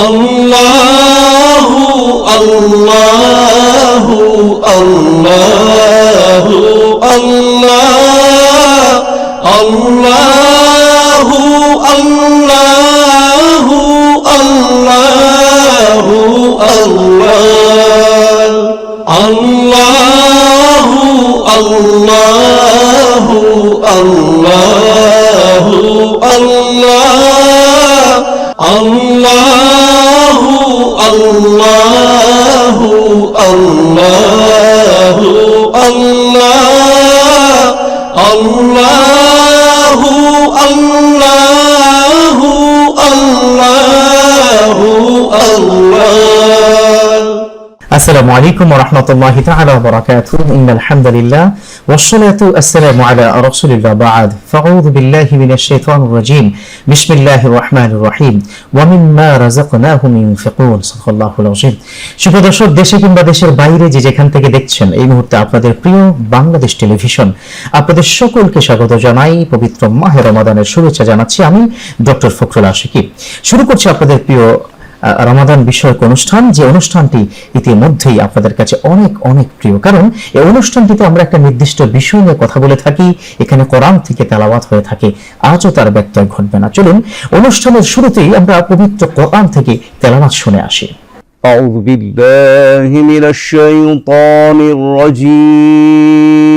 আল্লাহু আল্লাহু আল্লাহু আল্লাহ আল্লাহু আল্লাহু আল্লাহু আল্লাহ আল্লাহু আল্লাহু আল্লাহু আল্লাহ আল্লাহু আল্লাহু আল্লাহু আল্লাহ আল্লাহু আল্লাহু আল্লাহু আল্লাহ। আসসালামু আলাইকুম ওয়া রাহমাতুল্লাহি তাআলা ওয়া বারাকাতুহু ইন্নাল হামদুলিল্লাহ ওয়াসসালাতু ওয়াসসালামু আলা রাসূলিল্লাহ বা'দ ফাআউযু বিল্লাহি মিনাশ শাইতানির রাজীম বিসমিল্লাহির রহমানির রহিম ওয়া মিম্মা রাযাকনাহুম ইউনফিকুন সাল্লাল্লাহুল আযীম। সুপ্রিয় দর্শক, দেশে কিংবা দেশের বাইরে যে যেখান থেকে দেখছেন এই মুহূর্তে আপনাদের প্রিয় বাংলাদেশ টেলিভিশন আপনাদের সকলকে স্বাগত জানাই। পবিত্র মাহে রমাদানের শুভেচ্ছা জানাচ্ছি আমি ডক্টর ফখরুল আশিকি। শুরু করছি আপনাদের প্রিয় রমাদান বিষয়ক অনুষ্ঠান, যে অনুষ্ঠানটি ইতিমধ্যেই আপনাদের কাছে অনেক অনেক প্রিয়, কারণ এই অনুষ্ঠানটিতে আমরা একটা নির্দিষ্ট বিষয় নিয়ে কথা বলে থাকি। এখানে কোরআন থেকে তেলাওয়াত হয়ে থাকে, আজও তার ব্যত্যয় ঘটবে না। চলুন অনুষ্ঠানের শুরুতেই আমরা পবিত্র কোরআন থেকে তেলাওয়াত শুনে আসি। আউযু বিল্লাহি মিনাশ শাইতানির রাজীম।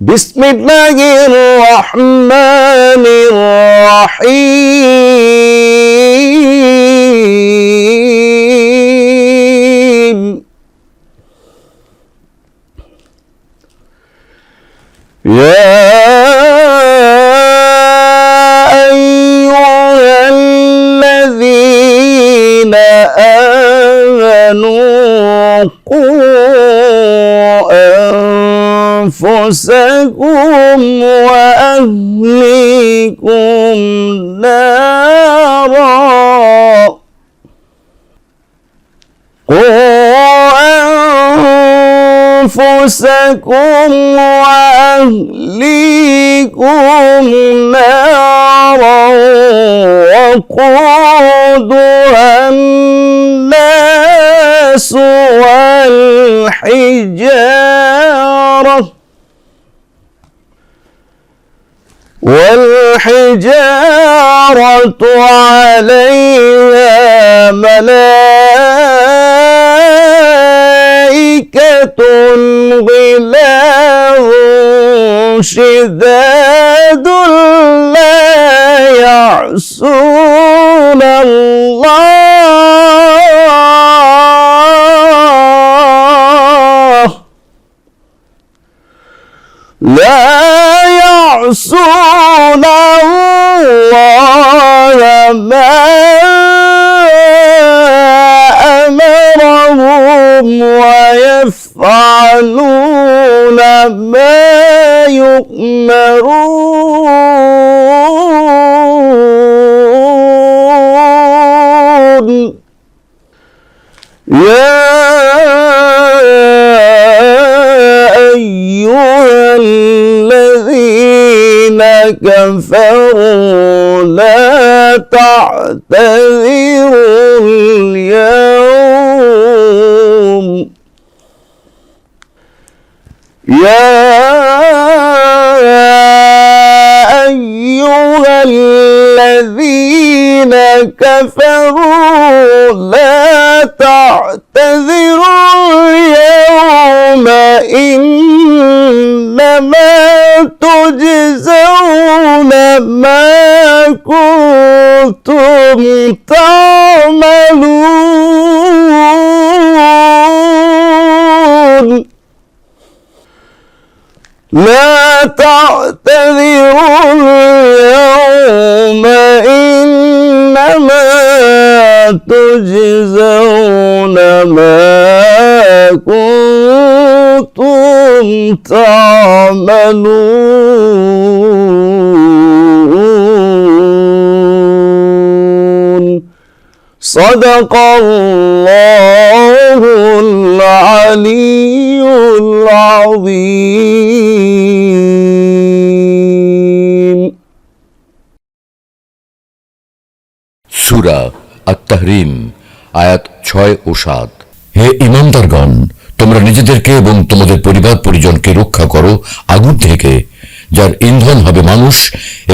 বিসমিল্লাহির রহমানির রহিম। ইয়া আইয়ুহাল্লাযীনা আমানু কু أنفسكم وأهليكم نارا أنفسكم وأهليكم نارا وقودها الناس والحجارة عليها ملائكة غلاظ شداد لا يعصون الله ما أمرهم ويفعلون ما يؤمرون. يا أيها الذين كفروا لا تعتذروا اليوم. يا أيها الذين كفروا لا تعتذروا اليوم إنما تجزون ما كنتم تعملون. لا تعتذروا اليوم إنما تجزون ما كنتم تعملون. صدق الله العلي العظيم. সূরা আত-তাহরিম আয়াত 6 ও 7। হে ঈমানদারগণ, তোমরা নিজেদেরকে এবং তোমাদের পরিবার পরিজনকে রক্ষা করো আগুন থেকে, যার ইন্ধন হবে মানুষ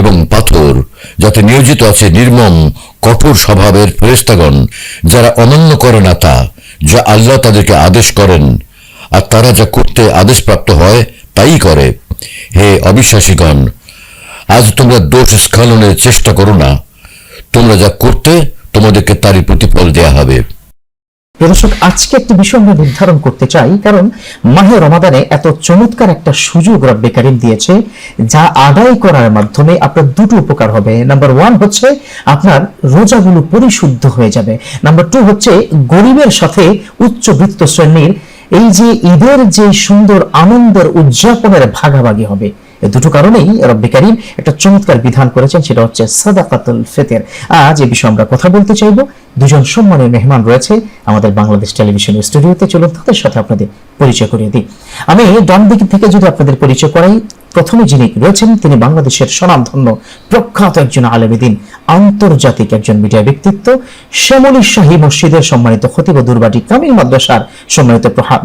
এবং পাথর, যাতে নিয়োজিত আছে নির্মম কঠোর স্বভাবের ফেরেশতাগণ, যারা অমান্য করে না তা যা আল্লাহ তাদেরকে আদেশ করেন, আর তারা যা করতে আদেশপ্রাপ্ত হয় তাই করে। হে অবিশ্বাসীগণ, আজ তোমরা দোষ স্খলনের চেষ্টা করো না, তোমরা যা করতে তোমাদেরকে তারই প্রতিফল দেয়া হবে। দর্শক, আজকে একটি বিষয় আমরা নির্ধারণ করতে চাই, কারণ মাহে রমাদানে এত চমৎকার একটা সুযোগ রব্বে কারীম দিয়েছে, যা আদায় করার মাধ্যমে আপনার দুটো উপকার হবে। নাম্বার 1 হচ্ছে আপনার রোজাগুলো পরিশুদ্ধ হয়ে যাবে। নাম্বার 2 হচ্ছে গরিবের সাথে উচ্চবিত্ত শ্রেণীর এই যে ঈদের যে সুন্দর আনন্দের উদযাপনের ভাগাভাগি হবে। এই দুটো কারণেই রব্বে কারীম একটা চমৎকার বিধান করেছেন, সেটা হচ্ছে সাদাকাতুল ফিতর। আজ এই বিষয়ে আমরা কথা বলতে চাইবো। দুজন সম্মানীয় মেহমান রয়েছে আমাদের বাংলাদেশ টেলিভিশন স্টুডিওতে। চলুন তাদের সাথে আপনাদের পরিচয় করিয়ে দিই। আমি ডান দিক থেকে যদি আপনাদের পরিচয় করাই, প্রথমে যিনি রয়েছেন তিনি বাংলাদেশের স্বনামধন্য প্রখ্যাত একজন আলেমে দ্বীন, আন্তর্জাতিক একজন মিডিয়া ব্যক্তিত্ব, শ্যামলী শাহী মসজিদের সম্মানিত খতিব, দুর্বাটি কামিল মাদ্রাসার সম্মানিত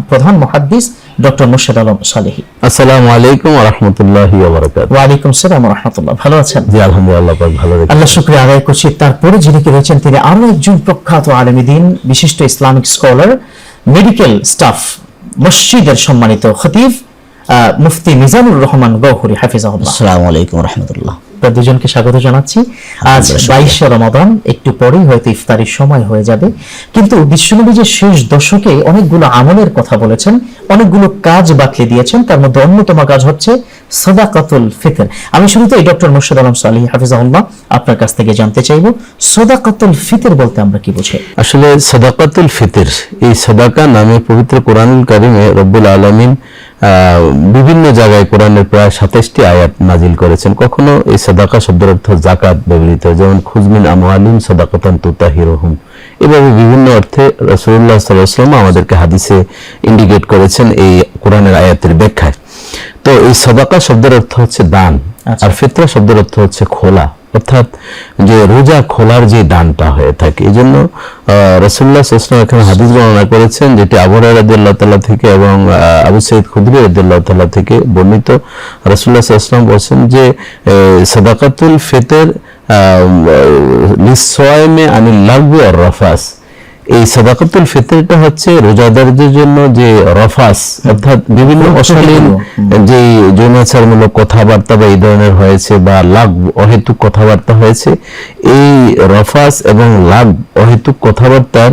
প্রধান মুহাদ্দিস ডক্টর মোর্শেদ আলম সালেহী। আসসালামু আলাইকুম ওয়া রাহমাতুল্লাহি ওয়া বারাকাতুহু। ওয়া আলাইকুম আসসালাম ওয়া রাহমাতুল্লাহ। ভালো আছেন? জি আলহামদুলিল্লাহ, পাক ভালো রেখেছেন। আল্লাহ শুকরিয়া আদায় করছি। তারপরে যিনি রয়েছেন তিনি আরো একজন প্রখ্যাত আলেমে দ্বীন, বিশিষ্ট ইসলামিক স্কলার, মেডিকেল স্টাফ, মসজিদের সম্মানিত খতিব মুফতি মিজানুর রহমান গওহরী হাফিজাহুল্লাহ। আসসালামু আলাইকুম ওয়া রাহমাতুল্লাহ। দুজনকে স্বাগত জানাচ্ছি। আজ 22শে রমাদান, একটু পরেই হয়তো ইফতারির সময় হয়ে যাবে, কিন্তু বিশ্বনবী যে শেষ দশকে অনেকগুলো আমলের কথা বলেছেন, অনেকগুলো কাজ বাতলে দিয়েছেন, তার মধ্যে অন্যতম কাজ হচ্ছে সাদাকাতুল ফিতর। আমি শুরুতেই ডক্টর মোর্শেদ আলম সালেহী হাফিজাহুল্লাহ আপনার কাছ থেকে জানতে চাইবো, সাদাকাতুল ফিতর বলতে আমরা কি বুঝি? আসলে সাদাকাতুল ফিতর, এই সাদাকা নামে পবিত্র কোরআনুল কারীমে রব্বুল আলামিন বিভিন্ন জায়গায় কোরআনের প্রায় 27টি আয়াত নাজিল করেছেন। কখনো এই সাদাকা শব্দের অর্থ যাকাত ব্যবহৃত, যেমন খুয মিন আমওয়ালিহিম সাদাকাতান তুতাহিরুহুম। এভাবে বিভিন্ন অর্থে রাসূলুল্লাহ সাল্লাল্লাহু আলাইহি ওয়াসাল্লাম আমাদেরকে হাদিসে ইন্ডিকেট করেছেন এই কোরআনের আয়াতের ব্যাখ্যায়। তো এই সাদাকা শব্দের অর্থ হচ্ছে দান, আর ফিতরা শব্দের অর্থ হচ্ছে খোলা, অর্থাৎ যে রোজা খোলার যে দানটা হয়ে থাকে। এই জন্য রাসূলুল্লাহ সাল্লাল্লাহু আলাইহি ওয়াসাল্লাম এখানে হাদিস বর্ণনা করেছেন, যেটি আবু হুরায়রা রাদিয়াল্লাহু তাআলা থেকে এবং আবু সাঈদ খুদরী রাদিয়াল্লাহু তাআলা থেকে বর্ণিত। রাসূলুল্লাহ সাল্লাল্লাহু আলাইহি ওয়াসাল্লাম বলেছেন যে সাদাকাতুল ফিতর লিস-সায়মি আনিল লাগবি ওয়ার রাফাস। এই সাদাকাতুল ফিতরটা হচ্ছে রোজাদারদের জন্য যে রফাস, অর্থাৎ বিভিন্ন অশালীন যে যৌনাচারমূলক কথাবার্তা বা এই ধরনের হয়েছে, বা লাগ অহেতুক কথাবার্তা হয়েছে, এই রফাস এবং লাগ অহেতুক কথাবার্তার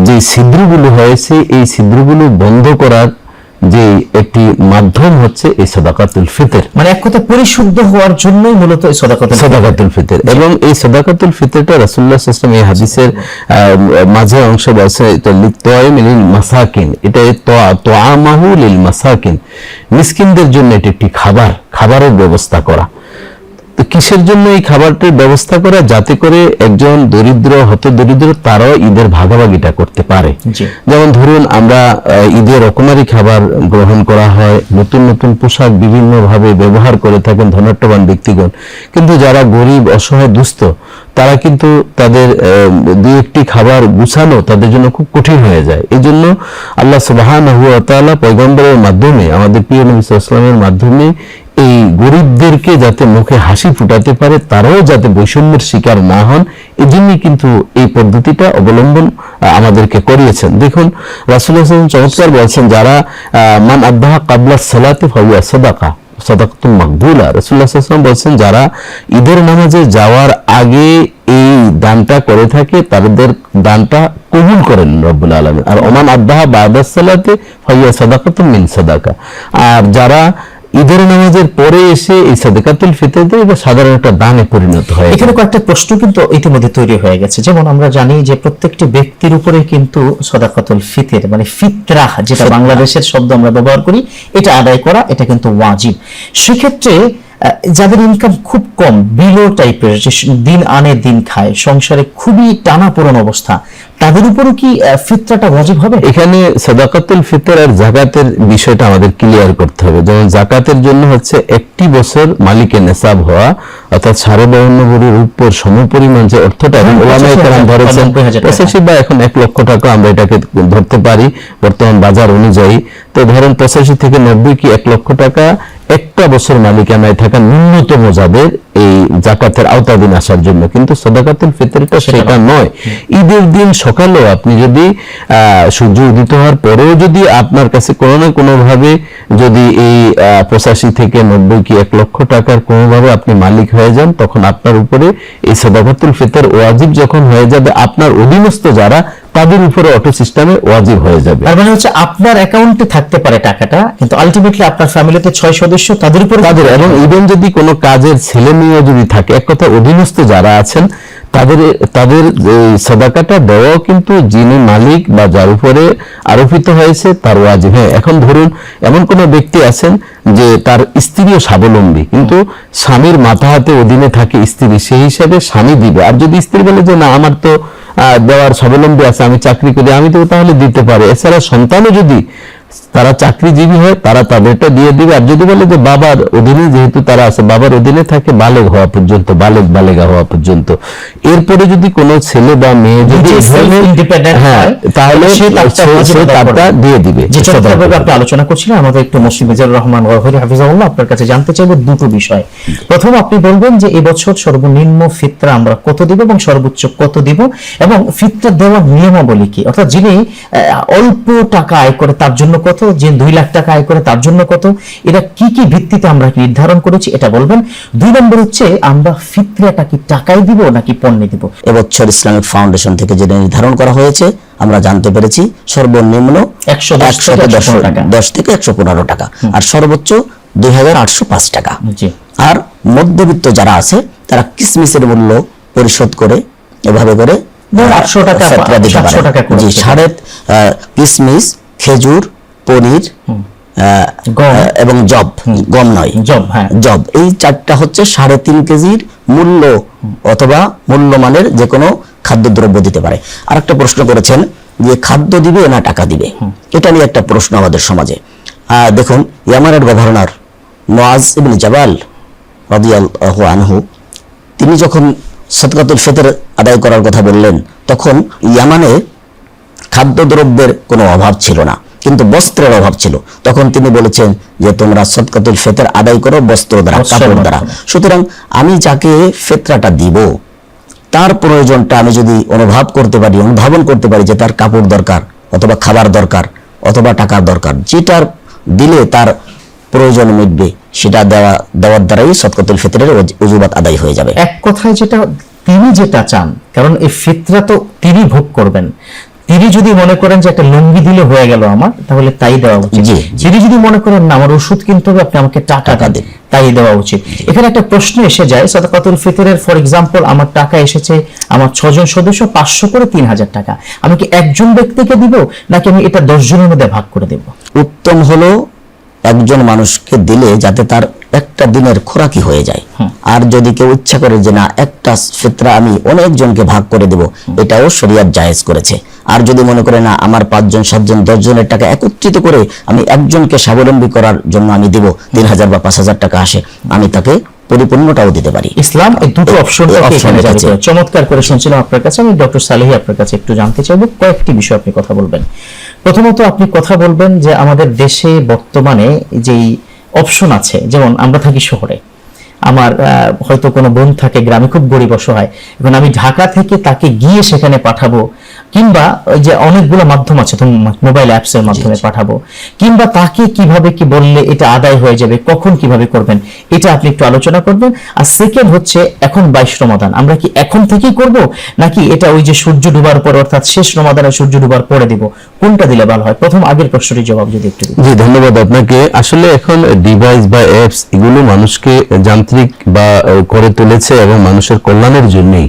যে ছিদ্রগুলো হয়েছে, এই ছিদ্রগুলো বন্ধ করার যে একটি মাধ্যম হচ্ছে এই সাদাকাতুল ফিতর। মানে এক কথা পরিশুদ্ধ হওয়ার জন্যই মূলত এই সাদাকাতুল ফিতর। এবং এই সাদাকাতুল ফিতরটা রাসূলুল্লাহ সাল্লাল্লাহু আলাইহি ওয়াসাল্লাম এই হাদিসের মাঝে অংশ বলছে, এটা লিত-তাইমিল মাসাকিন, এটা তোয়ামাহু লিল মাসাকিন, মিসকিনদের জন্য এটি একটি খাবারের ব্যবস্থা করা। তো কিসের জন্য এই খাবারটির ব্যবস্থা করা? যাতে করে একজন দরিদ্র হতদরিদ্র তারাও ঈদের ভাগাভাগিটা করতে পারে। যেমন ধরুন, আমরা ঈদে রকমারি খাবার গ্রহণ করা হয়, নতুন নতুন পোশাক বিভিন্ন ভাবে ব্যবহার করে থাকেন ধনাঢ্যবান ব্যক্তিগণ, কিন্তু যারা গরিব অসহায় দুস্থ তারা কিন্তু তাদের দুই একটি খাবার গুছানো তাদের জন্য খুব কঠিন হয়ে যায়। এই জন্য আল্লাহ সুবহানাহু ওয়া তাআলা পয়গম্বরের মাধ্যমে, আমাদের প্রিয় নবী সাল্লাল্লাহু আলাইহি ওয়াসাল্লামের মাধ্যমে এই গরিবদেরকে যাতে মুখে হাসি ফুটাতে পারে, তারাও যাতে বৈষম্যের শিকার না হন, এই জন্যই কিন্তু এই পদ্ধতিটা অবলম্বন আমাদেরকে করিয়েছেন। দেখুন, রাসূলুল্লাহ সাল্লাল্লাহু আলাইহি ওয়াসাল্লাম চমৎকার বলছেন, যারা মান আদ্দাহা ক্বাবলা সালাতি ফাহুয়া সাদাকা সাদাকাতুন মাকবুলা। রাসূলুল্লাহ সাল্লাল্লাহু আলাইহি ওয়াসাল্লাম বলছেন, যারা ঈদের নামাজে যাওয়ার আগে এই দানটা করে থাকে তাদের দানটা কবুল করেন রব্বুল আলামিন। আর ওমান আদ্দাহা বা'দা সালাতি ফাহুয়া সাদাকাতুন মিন সাদাকা। আর যারা ঈদের নামাজের পরে এসে এই সাদাকাতুল ফিতর দেয়, এটা সাধারণ একটা দানে পরিণত হয়। এখানে কয়েকটা প্রশ্ন কিন্তু ইতিমধ্যে তৈরি হয়ে গেছে। যেমন আমরা জানি যে প্রত্যেকটি ব্যক্তির উপরে কিন্তু সাদাকাতুল ফিতর মানে ফিতরাহ, যেটা বাংলাদেশের শব্দ আমরা ব্যবহার করি, এটা আদায় করা, এটা কিন্তু ওয়াজিব। সেক্ষেত্রে যাদের ইনকাম খুব কম, বিলো টাইপের, যে দিন আনে দিন খায়, সংসারে খুবই টানাপোড়েন অবস্থা, তাদের উপরও কি ফিতরাটা ওয়াজিব হবে? এখানে সাদাকাতুল ফিতর আর যাকাতের বিষয়টা আমাদের ক্লিয়ার করতে হবে। যেমন যাকাতের জন্য হচ্ছে একটি বছর মালিকের নেসাব হওয়া, অর্থাৎ 52 ভরির উপর সমপরিমাণ যে অর্থটা, এবং ওলামায়ে কেরাম ধরেছেন 85 বা এখন 1 লক্ষ টাকা আমরা এটাকে ধরতে পারি বর্তমান বাজার অনুযায়ী। তো ধরেন 85 থেকে 90 কি 1 লক্ষ টাকা একটা বছর মালিকানায় থাকা ন্যূনতম যাদের এই যাকাতের আওতাধীন আসার জন্য। কিন্তু সাদাকাতুল ফিতরটা সেটা নয়। ঈদের দিন সকালেও আপনি যদি সূর্য উদিত হওয়ার পরেও যদি আপনার কাছে কোনো না কোনো ভাবে যদি এই 85 থেকে 90 কি 1 লক্ষ টাকার কোনোভাবে আপনি মালিক হয়ে যান, তখন আপনার উপরে এই সাদাকাতুল ফিতর ওয়াজিব যখন হয়ে যাবে, আপনার অধীনস্থ যারা তাদের উপরে অটো সিস্টেমে ওয়াজিব হয়ে যাবে। তার মানে হচ্ছে আপনার অ্যাকাউন্টে থাকতে পারে টাকাটা, কিন্তু আলটিমেটলি আপনার ফ্যামিলিতে 6 সদস্য, তাদের উপরে তাদের, এবং ইভেন যদি কোনো কাজের ছেলে মেয়ে যদি থাকে, এক কথা অধীনস্থ যারা আছেন তাদের সাদাকাটা দেওয়াও কিন্তু যিনি মালিক বা যার উপরে আরোপিত হয়েছে তার ওয়াজিব। হ্যাঁ, এখন ধরুন এমন কোন ব্যক্তি আছেন যে তার স্ত্রীও স্বাবলম্বী, কিন্তু স্বামীর মাথা হাতে অধীনে থাকে স্ত্রী, সেই হিসাবে স্বামী দিবে। আর যদি স্ত্রী বলে যে না, আমার তো দেওয়ার স্বাবলম্বী আছে, আমি চাকরি করি, আমি তো তাহলে দিতে পারে। এছাড়া সন্তানও যদি তারা চাকরিজীবী হয়, তারা তাদেরটা দিয়ে দিবে। আর যদি বলে যে বাবার অধীনে যেহেতু তারা আছে, বাবার অধীনে থাকে বালেগ হওয়া পর্যন্ত, বালেগা হওয়া পর্যন্ত, এরপরে যদি কোনো ছেলে বা মেয়ে যদি তাহলে সে তারটা দিয়ে দিবে। যে চমৎকারভাবে আপনি আলোচনা করছিলেন, আমাদের একটু মুফতি মিজানুর রহমান ওয়াহিদ হাফিজাহুল্লাহ আপনার কাছে জানতে চাইবো দুটো বিষয়। প্রথম, আপনি বলবেন যে এবছর সর্বনিম্ন ফিতরা আমরা কত দিব এবং সর্বোচ্চ কত দিব, এবং ফিতরা দেওয়ার নিয়মাবলী কি, অর্থাৎ যিনি অল্প টাকা আয় করে তার জন্য কত, যে 2 লাখ টাকা আয় করে তার জন্য কত, এটা কি কি ভিত্তিতে আমরা নির্ধারণ করেছি এটা বলবেন। 2 নম্বর হচ্ছে আমরা ফিতরাটা কি টাকায় দিব নাকি পণ্যে দিব? এবছর ইসলামিক ফাউন্ডেশন থেকে যেটা নির্ধারণ করা হয়েছে আমরা জানতে পেরেছি সর্বনিম্ন 110 থেকে 115 টাকা, আর সর্বোচ্চ 2805 টাকা। আর মধ্যবিত্ত যারা আছে তারা কিসমিসের মূল্য পরিশোধ করে এভাবে করে 800 টাকা জি, কিসমিস, খেজুর, পনির এবং জব, গম নয়, জব, এই 4টা হচ্ছে 3.5 কেজির মূল্য অথবা মূল্যমানের যে কোনো খাদ্যদ্রব্য দিতে পারে। আরেকটা প্রশ্ন করেছেন যে খাদ্য দিবে না টাকা দিবে, এটা নিয়ে একটা প্রশ্ন আমাদের সমাজে। দেখুন, ইয়ামানের গভর্নর মুআজ ইবনে জাবাল রাদিয়াল্লাহু আনহু তিনি যখন সাদকাতুল ফিতর আদায় করার কথা বললেন, তখন ইয়ামানে খাদ্যদ্রব্যের কোনো অভাব ছিল না, কিন্তু বস্ত্রের অভাব ছিল। তখন তিনি বলেছেন যে তোমরা সাদকাতুল ফিতর আদায় করো বস্ত্র দ্বারা, কাপড় দ্বারা। সুতরাং আমি যাকে ফিতরাটা দিব তার প্রয়োজনটা আমি যদি অনুধাবন করতে পারি যে তার কাপড় দরকার অথবা খাবার দরকার অথবা টাকার দরকার, যেটার দিলে তার প্রয়োজন মিটবে সেটা দেওয়ার দ্বারাই সাদকাতুল ফিতরের ওজুবাত আদায় হয়ে যাবে। এক কথায় তিনি যেটা চান, কারণ এই ফিতরা তো তিনি ভোগ করবেন, তিনি যদি মনে করেন যে একটা লুঙ্গি দিলে হয়ে গেল আমার, তাহলে তাই দেওয়া উচিত। তিনি যদি মনে করেন না আমার ওষুধ কিনতে হবে, আপনি আমাকে টাকা দিন, তাই দেওয়া উচিত। এখানে একটা প্রশ্ন এসে যায়, সাদকাতুল ফিতরের ফর এক্সাম্পল আমার টাকা এসেছে, আমার 6 জন সদস্য 500 করে 3000 টাকা, আমি কি একজন ব্যক্তিকে দিব নাকি আমি এটা 10 জনের মধ্যে ভাগ করে দেব? উত্তম হলো একজন মানুষকে দিলে যাতে তার একটা দিনের খোরাকি হয়ে যায়। আর যদি কেউ ইচ্ছা করে যে না একটা ফিতরা আমি অনেকজনকে ভাগ করে দেব, এটাও শরীয়ত জায়েজ করেছে। আর যদি মনে করে না আমার 5 জন 7 জন 10 জনের টাকা একত্রিত করে আমি একজনকে স্বাবলম্বী করার জন্য আমি দিব, 3000 বা 5000 টাকা আসে, আমি তাকে পরিপূর্ণটাও দিতে পারি। ইসলাম এই দুটো অপশনটাকে এখানে জারি করে চমৎকার করে শুনছিলাম আপনার কাছে। আমি ডক্টর সালেহী আপনার কাছে একটু জানতে চাইবো, কয়েকটি বিষয় আপনি কথা বলবেন। প্রথমত আপনি কথা বলবেন যে আমাদের দেশে বর্তমানে যেই অপশন আছে, যেমন আমরা থাকি শহরে, আমার হয়তো কোনো বোন থাকে গ্রামে খুব গরিব অসহায়, এখন আমি ঢাকা থেকে তাকে গিয়ে সেখানে পাঠাবো, কিংবা ওই যে অনেকগুলো মাধ্যম আছে, মোবাইল অ্যাপস এর মাধ্যমে পাঠাবো, কিংবা তাকে কিভাবে কি বললে এটা আদায় হয়ে যাবে, কখন কিভাবে করবেন, এটা আপনি একটু আলোচনা করবেন। আর সেকেন্ড হচ্ছে, এখন 22 রমাদান, আমরা কি এখন থেকেই করব নাকি এটা ওই যে সূর্য ডুবার পর অর্থাৎ শেষ রমাদানে সূর্য ডুবার পরে দিব, কোনটা দিলে ভালো হয়? প্রথম আগের প্রশ্নটির জবাব যদি একটু দিন। জি, ধন্যবাদ আপনাকে। আসলে এখন ডিভাইস বা অ্যাপস এগুলো মানুষকে যান্ত্রিক বা করে তুলেছে এবং মানুষের কল্যাণের জন্যই।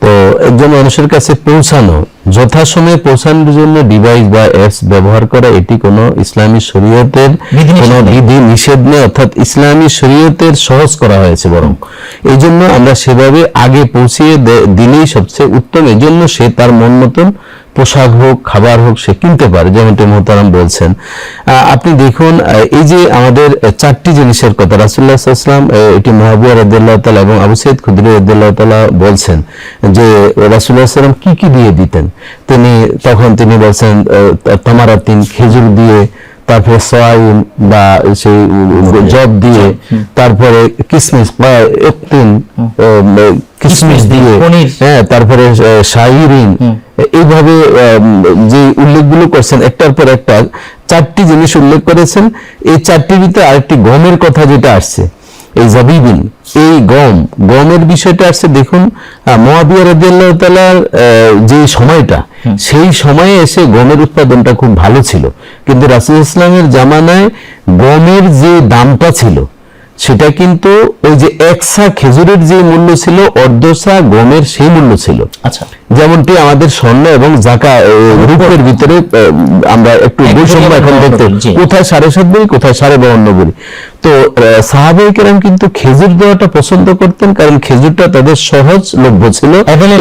তো একজন মানুষের কাছে পৌঁছানো যথাসময়ে পৌঁছানোর জন্য ডিভাইস বা অ্যাপস ব্যবহার করা এটি কোনো ইসলামী শরীয়তের কোনো বিধি নিষেধ নেই, অর্থাৎ ইসলামী শরীয়তের সহজ করা হয়েছে। বরং এই জন্য আমরা সেভাবে আগে পৌঁছিয়ে দিলেই সবচেয়ে উত্তম। এই জন্য সে তার মন মতন পোশাক হোক, খাবার হোক, সে কিনতে পারে, যেমনটি মোহতারাম বলছেন। আপনি দেখুন, এই যে আমাদের 4টি জিনিসের কথা রাসূলুল্লাহ সাল্লাল্লাহু আলাইহি ওয়াসাল্লাম, এটি মুআবিয়া রাদিয়াল্লাহু তাআলা এবং আবু সাঈদ খুদরি রাদিয়াল্লাহু তাআলা বলছেন যে রাসূলুল্লাহ সাল্লাল্লাহু আলাইহি ওয়াসাল্লাম কি কি দিয়ে দিতেন। তিনি বলছেন তামারাতিন, খেজুর দিয়ে, তারপরে সয়াবিন বা সেই জব দিয়ে, তারপরে কিশমিশ বা কিশমিশ দিয়ে, হ্যাঁ, তারপরে শাইরিন, এইভাবে যে উল্লেখগুলো করছেন একটার পর একটা 4টি জিনিস উল্লেখ করেছেন। এই 4টির ভিতরে আরেকটি গমের কথা যেটা আসছে, এই জাবিবিন, এই গমের বিষয়টা আসছে। দেখুন, মুআবিয়া রাদিয়াল্লাহু তাআলার যে সময়টা, সেই সময়ে এসে গমের উৎপাদনটা খুব ভালো ছিল, কিন্তু রাসূলুল্লাহ ইসলামের জামানায় গমের যে দামটা ছিল সেটা কিন্তু ওই যে একসা খেজুরের যে মূল্য ছিল, অর্ধসা গমের সেই মূল্য ছিল। আচ্ছা, যেমনটি আমাদের স্বর্ণ এবং রূপের ভিতরে আমরা একটু বৈষম্য এখন দেখতে, কোথায় 7.5 ভরি, কোথায় 52.5 ভরি। তো সাহাবায়ে কেরাম কিন্তু খেজুর দেওয়াটা পছন্দ করতেন, কারণ খেজুরটা তাদের সহজলভ্য ছিল,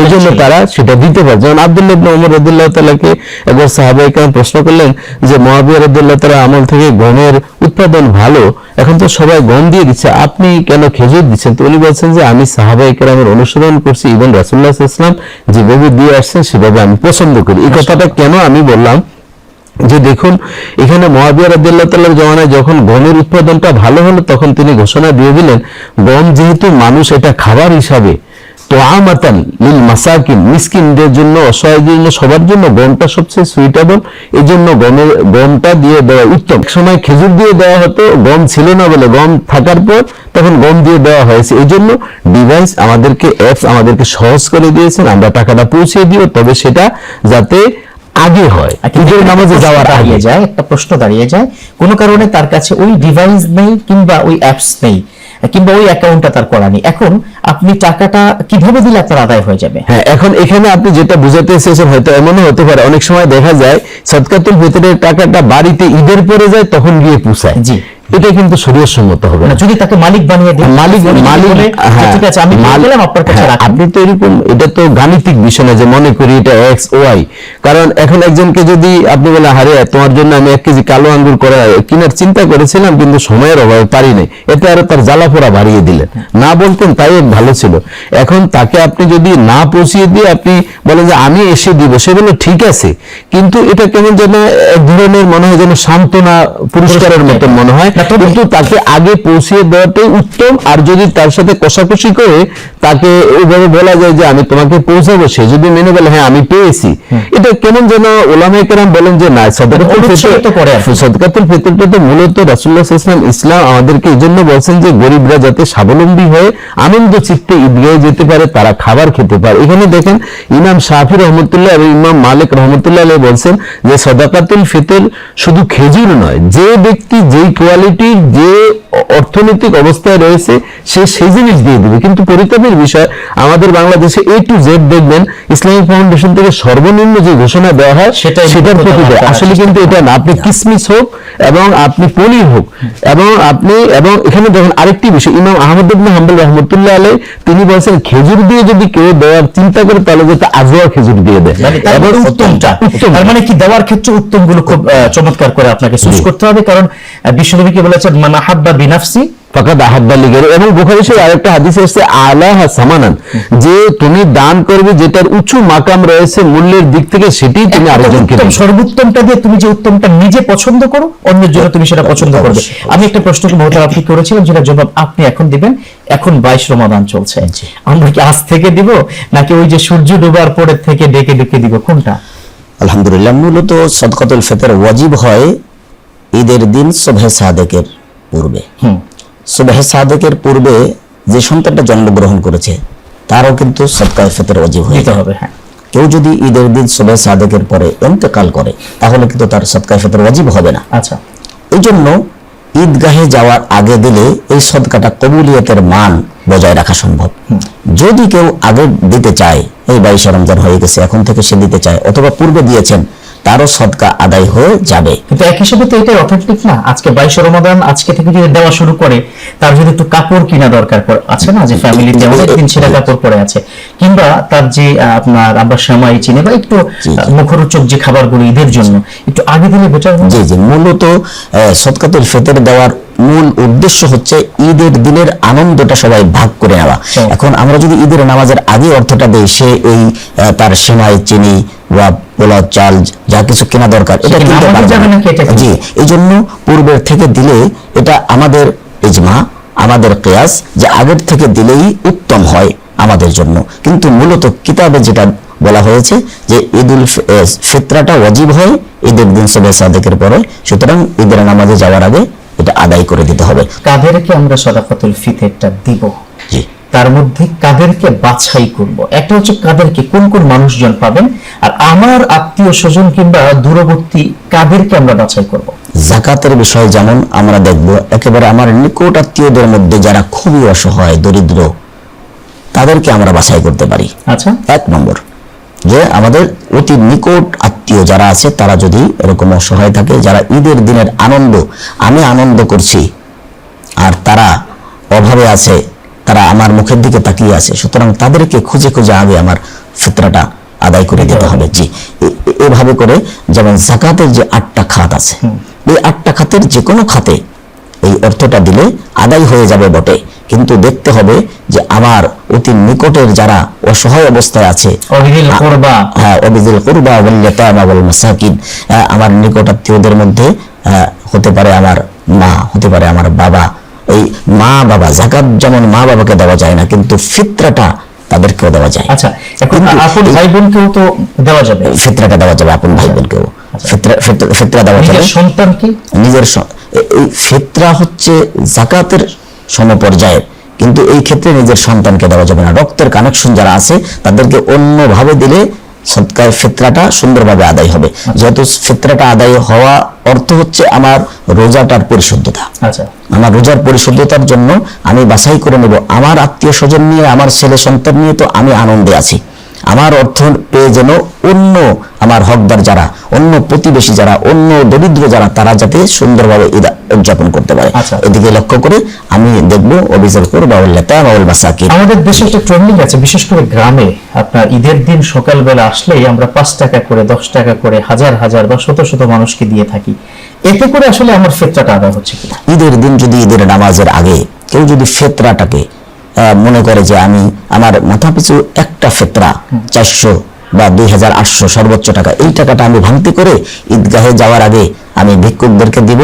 এই জন্য তারা সেটা দিতে পারে। যেমন আব্দুল্লাহ ইবনে ওমর রাদিয়াল্লাহু তাআলাকে একবার সাহাবায়ে কেরাম প্রশ্ন করলেন যে মুআবিয়া রাদিয়াল্লাহু তাআলা আমল থেকে গমের উৎপাদন ভালো, এখন তো সবাই গম দিয়ে দিচ্ছে, আপনি কেন খেজুর দিচ্ছেন? তো উনি বলছেন যে আমি সাহাবায়ে কেরামের অনুসরণ করছি, এবং রাসূলুল্লাহ সাল্লাল্লাহু আলাইহি ওয়াসাল্লাম যেভাবে দিয়ে আসছেন সেভাবে আমি পছন্দ করি। এই কথাটা কেন আমি বললাম, যে দেখুন, এখানে মুআবিয়া রাদিয়াল্লাহু তাআলার জামানায় যখন গমের উৎপাদনটা ভালো হলো, তখন তিনি ঘোষণা দিয়ে দিলেন, গম যেহেতু মানুষ এটা খাবার হিসাবে তোয়ামাতান লিল মাসাকিন, মিসকিনদের জন্য, অসহায়দের জন্য, সবার জন্য গমটা সবচেয়ে সুইটেবল, এই জন্য গমটা দিয়ে দেওয়া উত্তম। এক সময় খেজুর দিয়ে দেওয়া হতো, গম ছিল না বলে, গম থাকার পর তখন গম দিয়ে দেওয়া হয়েছে। এই জন্য ডিভাইস আমাদেরকে, অ্যাপস আমাদেরকে সহজ করে দিয়েছেন, আমরা টাকাটা পৌঁছে দিও, তবে সেটা যাতে আগে হয়, ঈদের নামাজে যাওয়ার আগে যায়। একটা প্রশ্ন দাঁড়িয়ে যায়, কোনো কারণে তার কাছে ওই ডিভাইস নেই, কিংবা ওই অ্যাপস নেই, কিংবা ওই অ্যাকাউন্টটা তার করা নেই, এখন আপনি টাকাটা কিভাবে দিলে আপনার আদায় হয়ে যাবে? হ্যাঁ, এখন এখানে আপনি যেটা বুঝাতে চেয়েছেন, হয়তো এমনও হতে পারে, অনেক সময় দেখা যায় সদকাতুল ফিতরের টাকাটা বাড়িতে ঈদের পরে যায়, তখন গিয়ে পৌঁছায়। জি, এটা কিন্তু শরীয়ত সম্মত হবে না। যদি তাকে মালিক বানিয়ে দেন, মালিক ঠিক আছে, আমি বললাম আপনার কাছে রাখুন, আপনি তো এরকম, এটা তো গাণিতিক বিষয় না যে মনে করি এটা এক্স ওয়াই। কারণ এখন একজনকে যদি আপনি বলেন, হারে তোমার জন্য আমি 1 কেজি কালো আঙ্গুর কেনার চিন্তা করেছিলাম, কিন্তু সময়ের অভাবে পারি নাই, এতে আরো তার জ্বালাপোড়া বাড়িয়ে দিলেন। না বলতেন তাই ভালো ছিল। এখন তাকে আপনি যদি না পৌঁছিয়ে দিয়ে আপনি বলেন যে আমি এসে দিব, সে বলে ঠিক আছে, কিন্তু এটা কেমন যেন এক ধরনের মনে হয়, যেন সান্ত্বনা পুরস্কারের মতন মনে হয়, কিন্তু তাকে আগে পৌঁছিয়ে দেওয়াটাই উত্তম। আর যদি তার সাথে কষাকষি করে তাকে ওইভাবে বলা যায় যে আমি তোমাকে পৌঁছাবো, সে যদি মেনে বলে হ্যাঁ আমি পেয়েছি, এটা কেমন যেন ওলামায়ে কেরাম বলেন যে না, সাদকাতুল ফিতরটা তো মূলত রাসূলুল্লাহ সাল্লাল্লাহু আলাইহি ওয়াসাল্লাম, ইসলাম আমাদেরকে এই জন্য বলছেন যে গরিবরা যাতে স্বাবলম্বী হয়ে আনন্দ চিত্তে ঈদগাহে যেতে পারে, তারা খাবার খেতে পারে। এখানে দেখেন ইমাম শাফি রহমতুল্লাহ এবং ইমাম মালিক রহমতুল্লাহ আলাইহি বলছেন যে সাদাকাতুল ফিতর শুধু খেজুর নয়, যে ব্যক্তি যেই কোয়ালিটি, যে অর্থনৈতিক অবস্থায় রয়েছে, সে সেই জিনিস দিয়ে দিবে। কিন্তু পরিতাপের বিষয়, আমাদের বাংলাদেশে A to Z দেখবেন ইসলামিক ফাউন্ডেশন থেকে সর্বনিম্ন যে ঘোষণা দেওয়া হয় সেটার প্রতি দেয়। আসলে কিন্তু এটা না, আপনি কিসমিস হোক এবং আপনি পনির হোক, এবং এখানে দেখেন আরেকটি বিষয়, ইমাম আহমদ ইবনে হাম্বল রহমতুল্লাহ আলাইহি তিনি বলেছেন খেজুর দিয়ে যদি কেউ দেওয়ার চিন্তা করে, তাহলে যাতে আজওয়া খেজুর দিয়ে দেয়, এবং উত্তমটা, তার মানে কি দেওয়ার ক্ষেত্রে উত্তম গুলো খুব চমৎকার করে আপনাকে চুজ করতে হবে। কারণ বিশ্বনবী কি বলেছেন, মান আহাব্বা বিনাফসি ফাকাদ আহাব্বা লিগাইরি, এবং বুখারী শরীফে আরেকটা হাদিসে এসেছে আলাহা সামানান, যে তুমি দান করবে যেটার উঁচু মাকাম রয়েছে মূল্যের দিক থেকে, সেটাই তুমি আরেকজনকে দিবে। সর্বোত্তমটা দিয়ে তুমি যে উত্তমটা নিজে পছন্দ করো, অন্যের জন্য তুমি সেটা পছন্দ করবে। আমি একটা প্রশ্নকে মোহতারাম আপনি করেছিলাম, যেটা জবাব আপনি এখন দিবেন। এখন 22 রমাদান চলছে, আমরা কি আজ থেকে দিব, নাকি ওই যে সূর্য ডোবার পরে থেকে ডেকে ডেকে দিব, কোনটা? আলহামদুলিল্লাহ, মূলত সাদকাতুল ফিতর ওয়াজিব হয় ঈদের দিন সুবহে সাদেকের পূর্বে। সুবহে সাদেকের পূর্বে যে সন্তানটা জন্মগ্রহণ করেছে তারও কিন্তু সাদকায়ে ফিতর ওয়াজিব হয়ে যাবে। কেউ যদি ঈদের দিন সুবহে সাদেকের পরে ইন্তেকাল করে, তাহলে কিন্তু তার সাদকায়ে ফিতর ওয়াজিব হবে না। আচ্ছা, এই জন্য ঈদগাহে যাওয়ার আগে দিলে এই সদকাটা কবুলিয়তের মান বজায় রাখা সম্ভব। যদি কেউ আগে দিতে চায়, এই 22 রমজান হয়ে গেছে, এখন থেকে সে দিতে চায়, অথবা পূর্বে দিয়েছেন, তারও সদকা আদায় হয়ে যাবে। কিন্তু এক হিসেবে তো এটাই অথেন্টিক না। আজকে 22 রমাদান আজকে থেকে যদি দেওয়া শুরু করে, তার যদি একটু কাপড় কিনা দরকার আছে না, যে ফ্যামিলিতে অনেক দিন ছেঁড়া কাপড় পরে আছে, কিংবা তার যে আপনার আমরা সেমাই চিনি বা একটু মুখরোচক যে খাবারগুলো ঈদের জন্য একটু আগে দিলে বেটার। জি জি, মূলত সদকাতুল ফিতর দেওয়ার মূল উদ্দেশ্য হচ্ছে ঈদের দিনের আনন্দটা সবাই ভাগ করে নেওয়া। এখন আমরা যদি ঈদের নামাজের আগে অর্থটা দেই, সে এই তার সেমাই চিনি বা পোলাও চাল যা কিছু কেনা দরকার এটা কিনতে পারবে না। জি, এই জন্য পূর্বের থেকে দিলে এটা আমাদের ইজমা, আমাদের কিয়াস, যে আগের থেকে দিলেই উত্তম হয় আমাদের জন্য। কিন্তু মূলত কিতাবে যেটা বলা হয়েছে যে ঈদুল ফিতরাটা ওয়াজিব হয় ঈদের দিন সুবহে সাদেকের পরে, সুতরাং ঈদের নামাজে যাওয়ার আগে এটা আদায় করে দিতে হবে। কাদেরকে আমরা সাদাকাতুল ফিতরটা দিব, জি, তার মধ্যে কাদেরকে বাছাই করব? একটা হচ্ছে কাদেরকে, কোন কোন মানুষজন পাবেন, আর আমার আত্মীয় স্বজন কিংবা দূরবর্তী কাদেরকে আমরা বাছাই করব? যাকাতের বিষয়ে যেমন আমরা দেখব, একেবারে আমার নিকট আত্মীয়দের মধ্যে যারা খুবই অসহায় দরিদ্র, তাদেরকে আমরা বাছাই করতে পারি। আচ্ছা, 1 নম্বর, যে আমাদের অতি নিকট আত্মীয় যারা আছে, তারা যদি এরকম অসহায় থাকে, যারা ঈদের দিনের আনন্দ, আমি আনন্দ করছি আর তারা অভাবে আছে, তারা আমার মুখের দিকে তাকিয়ে আছে, সুতরাং তাদেরকে খুঁজে খুঁজে আগে আমার ফিতরাটা আদায় করে দিতে হবে। জি, এভাবে করে যেমন যাকাতের যে 8টা খাত আছে, এই 8টা খাতের যে কোনো খাতে এই অর্থটা দিলে আদায় হয়ে যাবে বটে, কিন্তু দেখতে হবে যে আমার অতি নিকটের যারা অসহায় অবস্থায় আছে, অবিজিল কুরবা ওয়াল ইয়াতামা ওয়াল মাসাকিন, আমার নিকট আত্মীয়দের মধ্যে হতে পারে আমার মা, হতে পারে আমার বাবা। এই মা বাবা, যাকাত যেমন মা বাবাকে দেওয়া যায় না, কিন্তু ফিতরাটা তাদেরকেও দেওয়া যায়। আচ্ছা, এখন আপন ভাই বোনকেও তো দেওয়া যাবে, ফিতরাটা দেওয়া যাবে আপন ভাই বোনকেও, ফিতরা দেওয়া যাবে। সন্তানকে নিজের এই ফিতরা হচ্ছে যাকাতের সমপর্যায়ের, কিন্তু এই ক্ষেত্রে নিজের সন্তানকে দেওয়া যাবে না। রক্তের কানেকশন যারা আছে তাদেরকে অন্যভাবে দিলে সদকায়ে ফিতরাটা সুন্দরভাবে আদায় হবে। যেহেতু ফিতরাটা আদায় হওয়া অর্থ হচ্ছে আমার রোজাটার পরিশুদ্ধতা। আচ্ছা, আমার রোজার পরিশুদ্ধতার জন্য আমি বাছাই করে নেব, আমার আত্মীয় স্বজন নিয়ে, আমার ছেলে সন্তান নিয়ে তো আমি আনন্দে আছি, আমার অর্থ পেয়ে যেন অন্য আমার হকদার যারা, অন্য প্রতিবেশী যারা, অন্য দরিদ্র যারা, তারা যাতে সুন্দরভাবে ঈদ উদযাপন করতে পারে, এদিকে লক্ষ্য করে আমি দেখবো অবিজিল কুরবা ওয়াল ইয়াতামা ওয়াল মাসাকিন। আমাদের দেশে একটা ট্রেন্ডিং আছে, বিশেষ করে গ্রামে, আপনার ঈদের দিন সকালবেলা আসলেই আমরা 5 টাকা করে, 10 টাকা করে, হাজার হাজার বা শত শত মানুষকে দিয়ে থাকি। এতে করে আসলে আমার ফিতরাটা আদায় হচ্ছে কিনা? ঈদের দিন যদি ঈদের নামাজের আগে কেউ যদি ফিতরাটাকে মনে করে যে আমি আমার মাথা পিছু একটা ফিতরা 400 বা 2800 সর্বোচ্চ টাকা, এই টাকাটা আমি ভাঙতি করে ঈদগাহে যাওয়ার আগে আমি ভিক্ষুকদেরকে দিব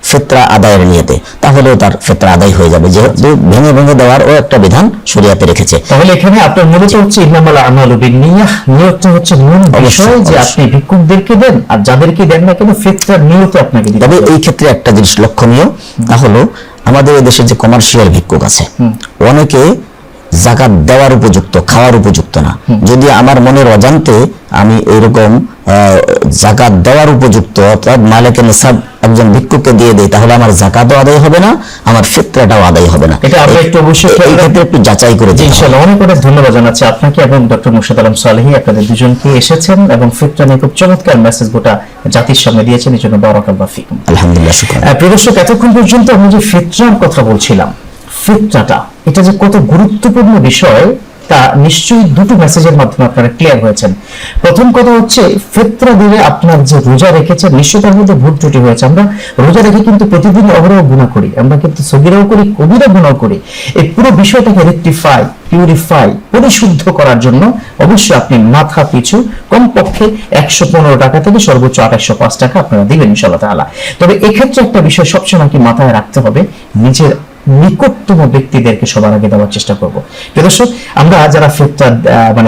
ফিতরা আদায়ের নিয়তে, তাহলেও তার ফিতরা আদায় হয়ে যাবে, যেহেতু ভেঙে ভেঙে দেওয়ার ও একটা বিধান শরীয়তে রেখেছে। তাহলে এখানে আপনার মূলত হচ্ছে ইন্নামাল আমালু বিন্নিয়াহ, নিয়তটা হচ্ছে মূল বিষয়, যে আপনি ভিক্ষুকদেরকে দেন আর যাদেরকে দেন না কেন ফিতরার নিয়ত আপনাকে দিতে হবে। তবে এই ক্ষেত্রে একটা জিনিস লক্ষণীয়, তা হলো আমাদের দেশে যে কমার্শিয়াল ভিক্ষুক আছে, অনেকে যাকাত দেওয়ার উপযুক্ত, খাওয়ার উপযুক্ত না। যদি আমার মনের অজান্তে আমি এইরকম যাকাত দেওয়ার উপযুক্ত, অর্থাৎ মালিকে নিসাব একজন ভিক্ষুককে দিয়ে দেই, তাহলে আমার যাকাতও আদায় হবে না, আমার ফিতরাটাও আদায় হবে না। এটা আমরা একটু অবশ্যই এই ক্ষেত্রে একটু যাচাই করে দিই। ইনশাআল্লাহ অনেক অনেক ধন্যবাদ জানাচ্ছি আপনাকে এবং ডক্টর মুর্শিদ আলম সালেহী, আপনাদের দুজনকে এসেছেন এবং ফিতরা নিয়ে খুব চমৎকার মেসেজ গোটা জাতির সামনে দিয়েছেন, এই জন্য বারাকাল্লাহু ফিকুম। আলহামদুলিল্লাহ, শুকরান। প্রিয় দর্শক, এতক্ষণ পর্যন্ত আমরা যে ফিতরার কথা বলছিলাম, ফিতরাটা এটা যে কত গুরুত্বপূর্ণ বিষয় তা নিশ্চয়ই দুটো মেসেজের মাধ্যমে আপনারা ক্লিয়ার হয়েছেন। প্রথম কথা হচ্ছে, ফিতরা দিলে আপনার যে রোজা রেখেছেন নিশ্চয়ই তার মধ্যে ভুল ত্রুটি হয়েছে। আমরা রোজা রেখে কিন্তু প্রতিদিন অহরহ গুনাহ করি, আমরা কিন্তু সগীরাও করি, কবিরা গুনাহ করি। এই পুরো বিষয়টাকে রেকটিফাই, পিউরিফাই, পরিশুদ্ধ করার জন্য অবশ্যই আপনি মাথা পিছু কমপক্ষে 115 টাকা থেকে সর্বোচ্চ 2805 টাকা আপনারা দিবেন ইনশাআল্লাহ তাআলা। তবে এক্ষেত্রে একটা বিষয় সবসময় কি মাথায় রাখতে হবে, নিজের নিকটতম ব্যক্তিদেরকে সবার আগে দেওয়ার চেষ্টা করব। দর্শক, আমরা যারা ফিতরা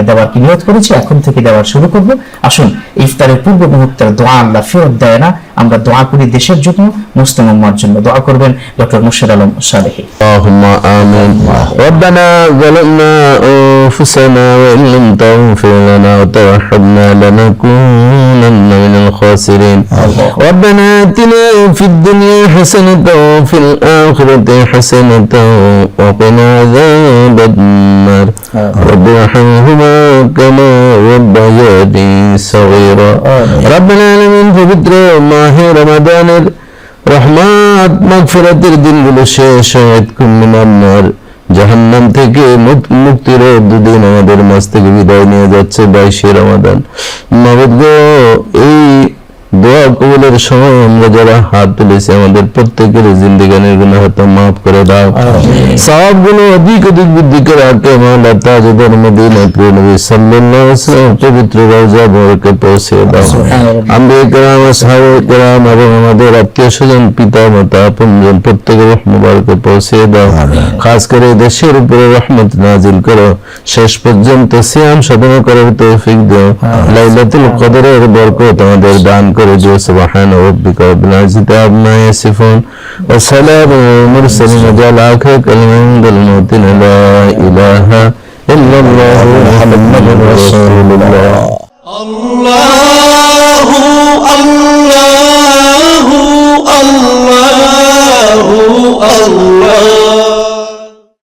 দেওয়ার কি নিয়ত করেছি, এখন থেকে দেওয়ার শুরু করব। আসুন, ইফতারের পূর্ব মুহূর্তের দোয়া আল্লাহ ফেরত দেয় না, আমরা দোয়া করি দেশের জন্য, মুসলিম উম্মার জন্য। দোয়া করবেন ডক্টর মুর্শিদ আলম সালেহী। আল্লাহুম্মা আমিন। রব্বানা যালামনা أنفسنا وإن لم تغفر لنا وترحمنا لنكونن من الخاسرين ربنا آتنا في الدنيا حسنة وفي الآخرة حسنة وقنا عذاب النار رب ارحمهما كما ربياني صغيرا رب العالمين পবিত্র মাহে রমাদানের রহমত মাগফিরাতের দিনগুলো শেষ হয় কুমিনার জাহান্নাম থেকে মুক্তির দুদিন আমাদের মাঝ থেকে বিদায় নিয়ে যাচ্ছে 22 রমাদান। মাবুদ গো, এই দোয়া কবুলের সময় আমরা যারা হাত তুলেছি আমাদের প্রত্যেকের জিন্দেগানির গুনাহ মাফ করে দাও, সওয়াবগুলো অধিক অধিক বৃদ্ধি করে আকে মাওলা তাজদার মদিনা প্রিয় নবী সাল্লাল্লাহু আলাইহি ওয়াসাল্লাম পবিত্র রওজা মুবারকে পৌঁছে দাও। আম্বিয়া কেরাম, সাহাবা কেরাম এবং আমাদের আত্মীয় স্বজন, পিতা মাতা, আপনজন প্রত্যেকের রহমত মুবারকে পৌঁছে দাও। খাস করে দেশের উপরে রহমত নাজিল করো, শেষ পর্যন্ত সিয়াম সাধনা করার তৌফিক দাও। লাইলাতুল কদরের বরকত আমাদের দান করে দিও। সুবহান রাব্বিকা রাব্বিল ইজ্জাতি আম্মা ইয়াসিফুন ওয়া সালামুন আলাল মুরসালিন ওয়া আখির কালিমাতুল মুতিন লা ইলাহা ইল্লাল্লাহু মুহাম্মাদুর রাসূলুল্লাহ। আল্লাহু আল্লাহু আল্লাহু আল্লাহ